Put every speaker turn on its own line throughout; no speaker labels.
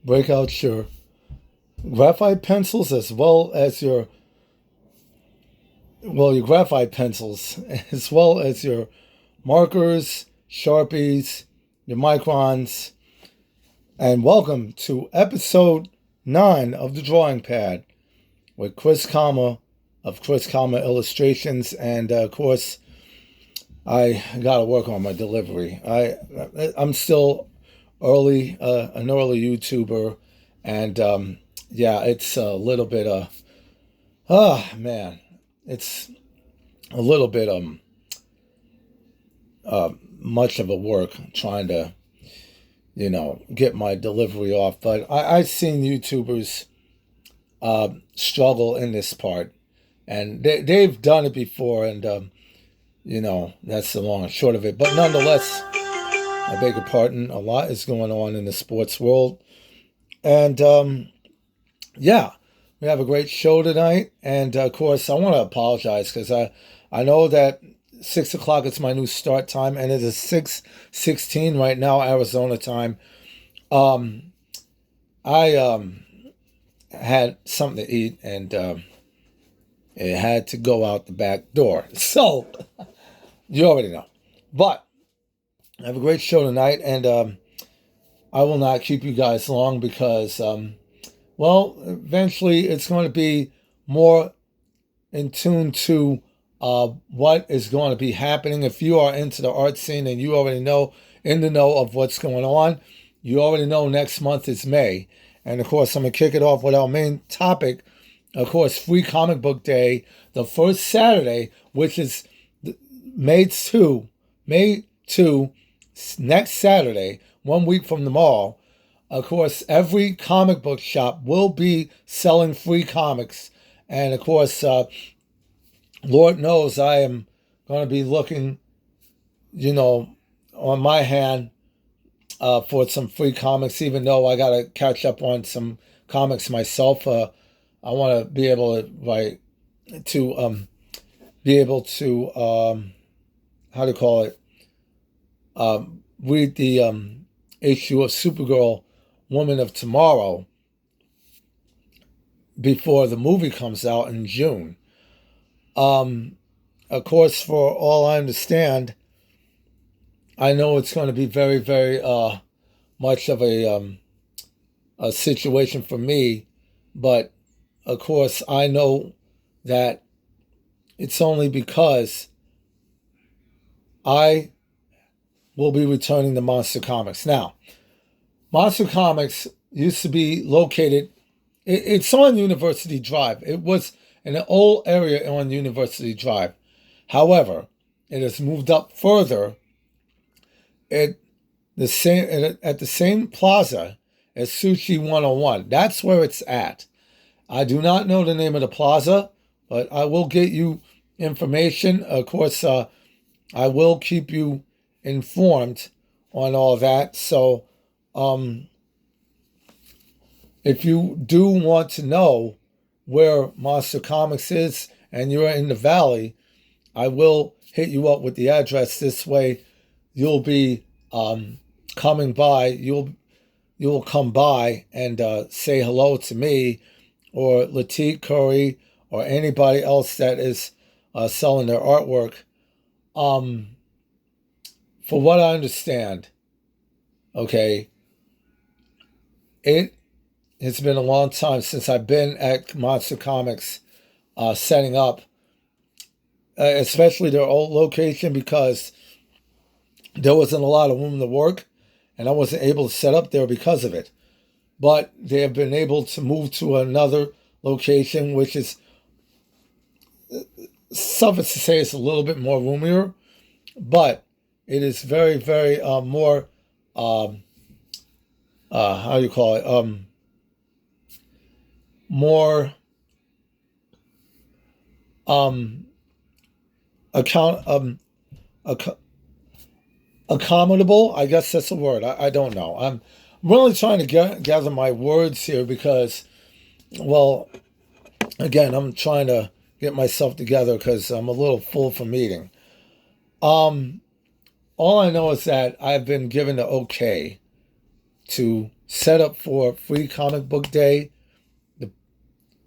break out your graphite pencils as well as your graphite pencils, as well as your markers, Sharpies, your microns, and welcome to episode 9 of the Drawing Pad with Chris Kama of Chris Kama Illustrations. And of course, I got to work on my delivery. I'm still an early YouTuber, and it's a little bit man, it's a little bit much of a work trying to get my delivery off. But I've seen YouTubers struggle in this part, and they've done it before, and that's the long and short of it. But nonetheless, I beg your pardon, a lot is going on in the sports world. And we have a great show tonight. And of course, I want to apologize because I know that 6 o'clock is my new start time, and it is 6:16 right now, Arizona time. I had something to eat, and it had to go out the back door. So, you already know. But I have a great show tonight, and I will not keep you guys long because, eventually it's going to be more in tune to what is going to be happening. If you are into the art scene and you already know, in the know of what's going on, you already know next month is May. And of course, I'm going to kick it off with our main topic, of course, Free Comic Book Day, the first Saturday, which is May 2, next Saturday, 1 week from tomorrow. Of course, every comic book shop will be selling free comics. And of course, Lord knows I am going to be looking, on my hand for some free comics, even though I got to catch up on some comics myself. I want to be able to how to call it, read the issue of Supergirl, Woman of Tomorrow, before the movie comes out in June. Of course, for all I understand, I know it's going to be very, very much of a situation for me, but of course, I know that it's only because I will be returning to Monster Comics. Now, Monster Comics used to be located, it's on University Drive. It was in an old area on University Drive. However, it has moved up further at the same plaza as Sushi 101. That's where it's at. I do not know the name of the plaza, but I will get you information. Of course, I will keep you informed on all that. So, if you do want to know where Monster Comics is and you're in the Valley, I will hit you up with the address. This way, you'll be coming by. You'll come by and say hello to me or Latique Curry or anybody else that is selling their artwork. For what I understand, okay, it's been a long time since I've been at Monster Comics setting up, especially their old location, because there wasn't a lot of room to work, and I wasn't able to set up there because of it. But they have been able to move to another location, which is, suffice to say, it's a little bit more roomier, but it is very, very more, how do you call it, more accommodable. I guess that's the word. I don't know. I'm really trying to gather my words here because, well, again, I'm trying to get myself together because I'm a little full from eating. All I know is that I've been given the okay to set up for Free Comic Book Day the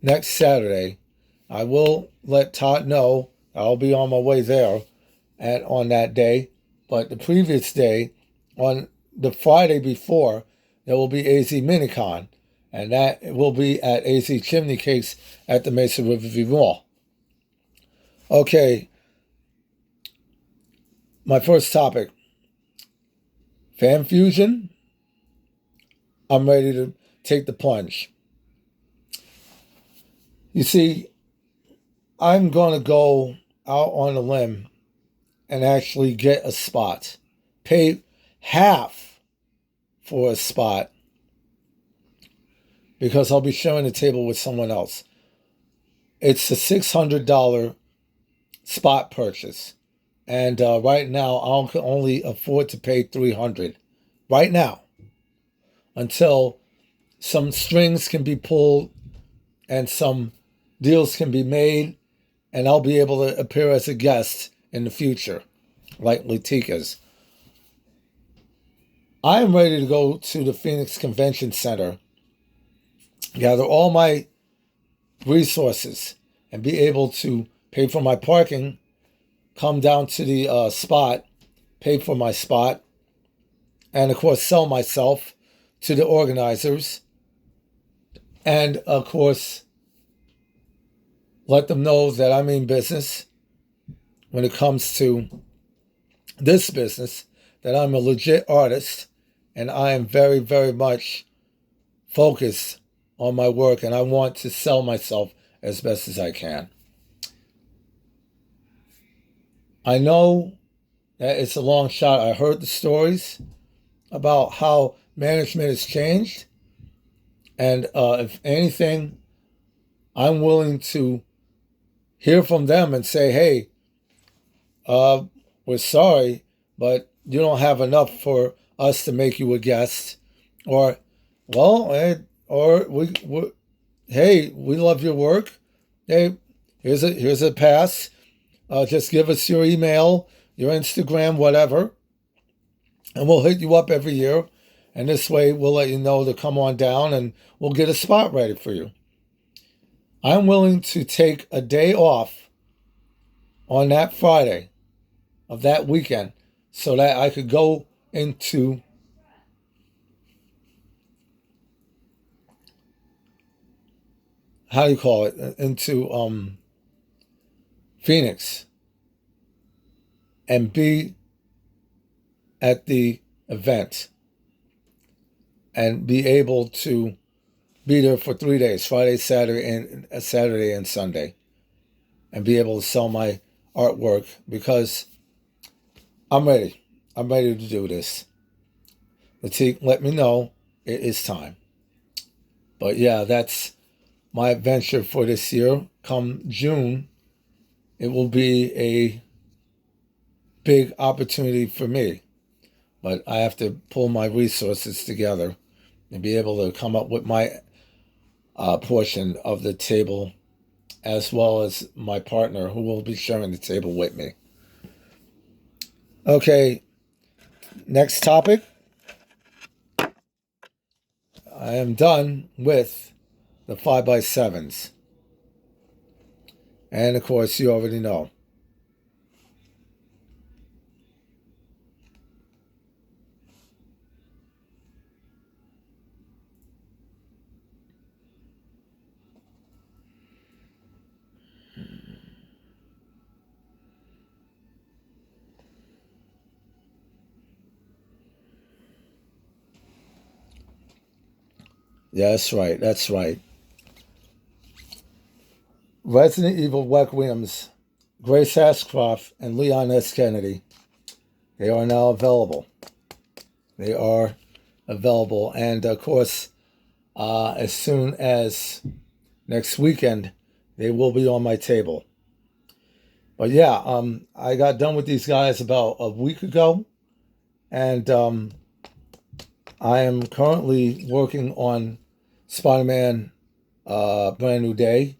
next Saturday. I will let Todd know I'll be on my way there on that day. But the previous day, on the Friday before, there will be AZ Minicon. And that will be at AZ Chimney Cakes at the Mesa Riverview Mall. Okay, my first topic. Fan Fusion. I'm ready to take the plunge. You see, I'm going to go out on a limb and actually get a spot. Pay half for a spot because I'll be sharing the table with someone else. It's a $600 spot purchase. And right now, I can only afford to pay $300. Right now. Until some strings can be pulled and some deals can be made, and I'll be able to appear as a guest in the future, like Letika's. I am ready to go to the Phoenix Convention Center, gather all my resources, and be able to pay for my parking, come down to the spot, pay for my spot, and of course sell myself to the organizers, and of course let them know that I mean business when it comes to this business, that I'm a legit artist, and I am very, very much focused on my work, and I want to sell myself as best as I can. I know that it's a long shot. I heard the stories about how management has changed, and if anything, I'm willing to hear from them and say, hey, we're sorry, but you don't have enough for us to make you a guest. Or, well, hey, we love your work. Hey, here's a pass. Just give us your email, your Instagram, whatever, and we'll hit you up every year. And this way, we'll let you know to come on down, and we'll get a spot ready for you. I'm willing to take a day off on that Friday of that weekend so that I could go into into Phoenix and be at the event and be able to be there for 3 days, Friday, Saturday and Sunday, and be able to sell my artwork because I'm ready. I'm ready to do this. Let me know it is time. But yeah, that's my adventure for this year. Come June, it will be a big opportunity for me. But I have to pull my resources together and be able to come up with my portion of the table, as well as my partner who will be sharing the table with me. Okay, next topic. I am done with the 5x7s. And of course, you already know. Yeah, that's right. That's right. Resident Evil Requiem's Grace Ashcroft and Leon S. Kennedy. They are now available. They are available. And of course, as soon as next weekend, they will be on my table. But yeah, I got done with these guys about a week ago. And I am currently working on Spider-Man Brand New Day.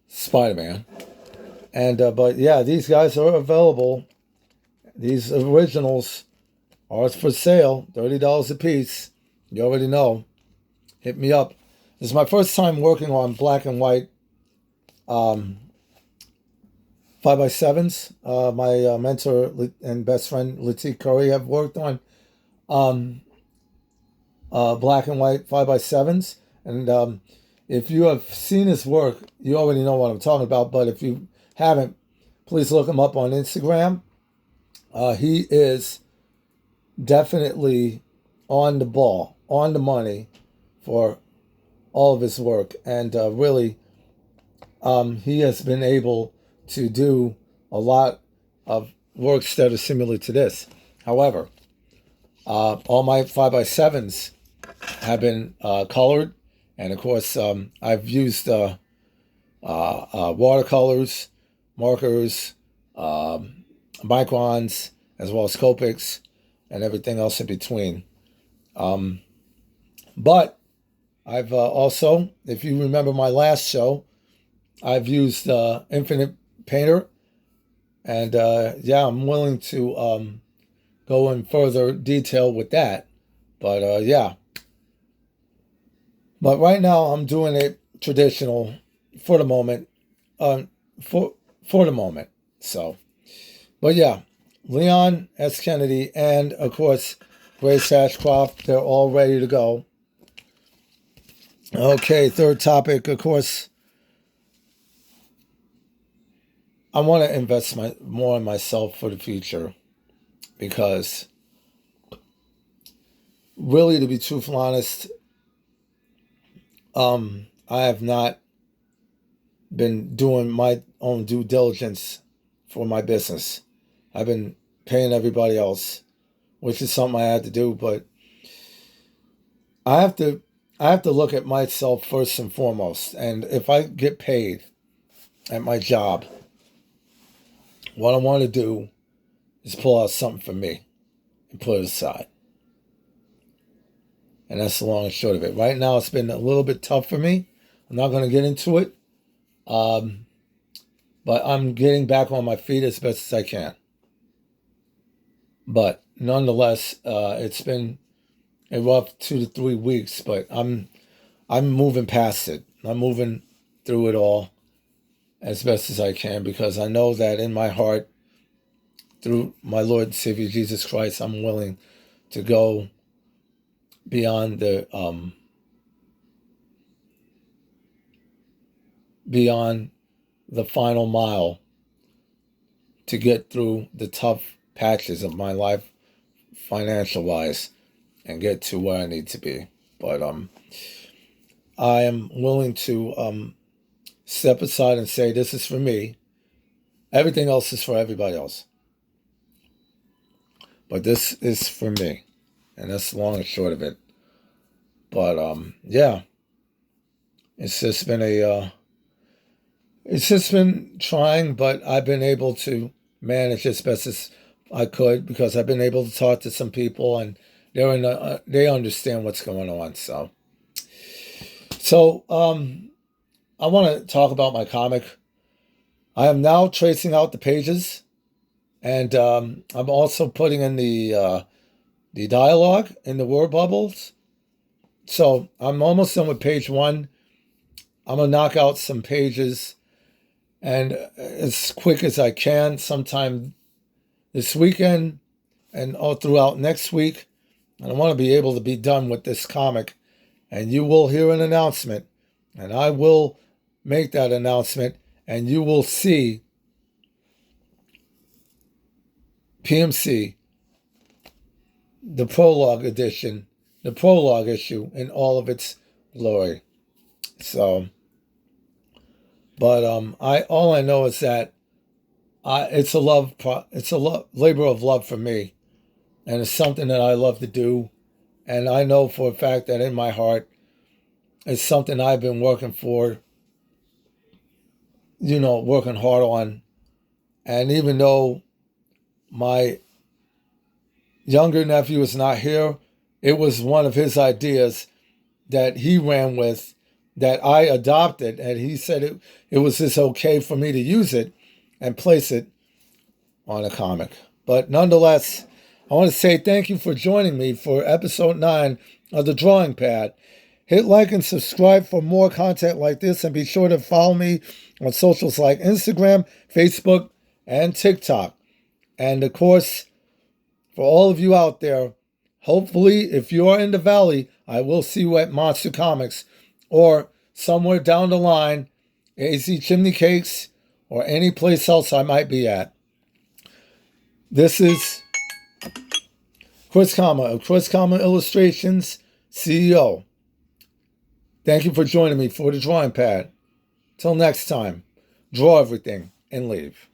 Spider-Man. And but yeah, these guys are available. These originals are for sale, $30 a piece. You already know. Hit me up. This is my first time working on black and white 5x7s. My mentor and best friend Latik Curry have worked on um, black and white 5x7s. And if you have seen his work, you already know what I'm talking about. But if you haven't, please look him up on Instagram. He is definitely on the ball, on the money for all of his work. And really, he has been able to do a lot of works that are similar to this. However, all my 5x7s have been colored. And of course, I've used watercolors, markers, microns, as well as Copics, and everything else in between. But I've also, if you remember my last show, I've used Infinite Painter. And yeah, I'm willing to go in further detail with that. But yeah. But right now I'm doing it traditional for the moment. For the moment. So, but yeah, Leon S. Kennedy and of course Grace Ashcroft, they're all ready to go. Okay, third topic, of course. I want to invest more in myself for the future because, really, to be truthful honest, I have not been doing my own due diligence for my business. I've been paying everybody else, which is something I had to do, but I have to look at myself first and foremost. And if I get paid at my job, what I want to do is pull out something for me and put it aside. And that's the long and short of it. Right now, it's been a little bit tough for me. I'm not going to get into it. But I'm getting back on my feet as best as I can. But nonetheless, it's been a rough 2 to 3 weeks, but I'm moving past it. I'm moving through it all as best as I can because I know that in my heart, through my Lord and Savior Jesus Christ, I'm willing to go beyond the final mile to get through the tough patches of my life, financial wise, and get to where I need to be. But I am willing to step aside and say, this is for me. Everything else is for everybody else. But this is for me. And that's the long and short of it. But yeah. It's just been trying, but I've been able to manage as best as I could because I've been able to talk to some people and they understand what's going on. So I want to talk about my comic. I am now tracing out the pages, and I'm also putting in the dialogue in the word bubbles. So I'm almost done with page 1. I'm gonna knock out some pages, and as quick as I can, sometime this weekend and all throughout next week. And I want to be able to be done with this comic, and you will hear an announcement, and I will make that announcement, and you will see PMC, the prologue edition, the prologue issue in all of its glory. So, but all I know is that it's a labor of love for me, and it's something that I love to do, and I know for a fact that in my heart, it's something I've been working for, working hard on, and even though my younger nephew is not here, it was one of his ideas that he ran with, that I adopted, and he said it was just okay for me to use it and place it on a comic. But nonetheless, I want to say thank you for joining me for episode 9 of the drawing pad. Hit like and subscribe for more content like this, and be sure to follow me on socials like Instagram, Facebook, and TikTok. And of course, for all of you out there, hopefully, if you are in the Valley, I will see you at Monster Comics or somewhere down the line, AC Chimney Cakes, or any place else I might be at. This is Chris Kama of Chris Kama Illustrations, CEO. Thank you for joining me for the drawing pad. Till next time, draw everything and leave.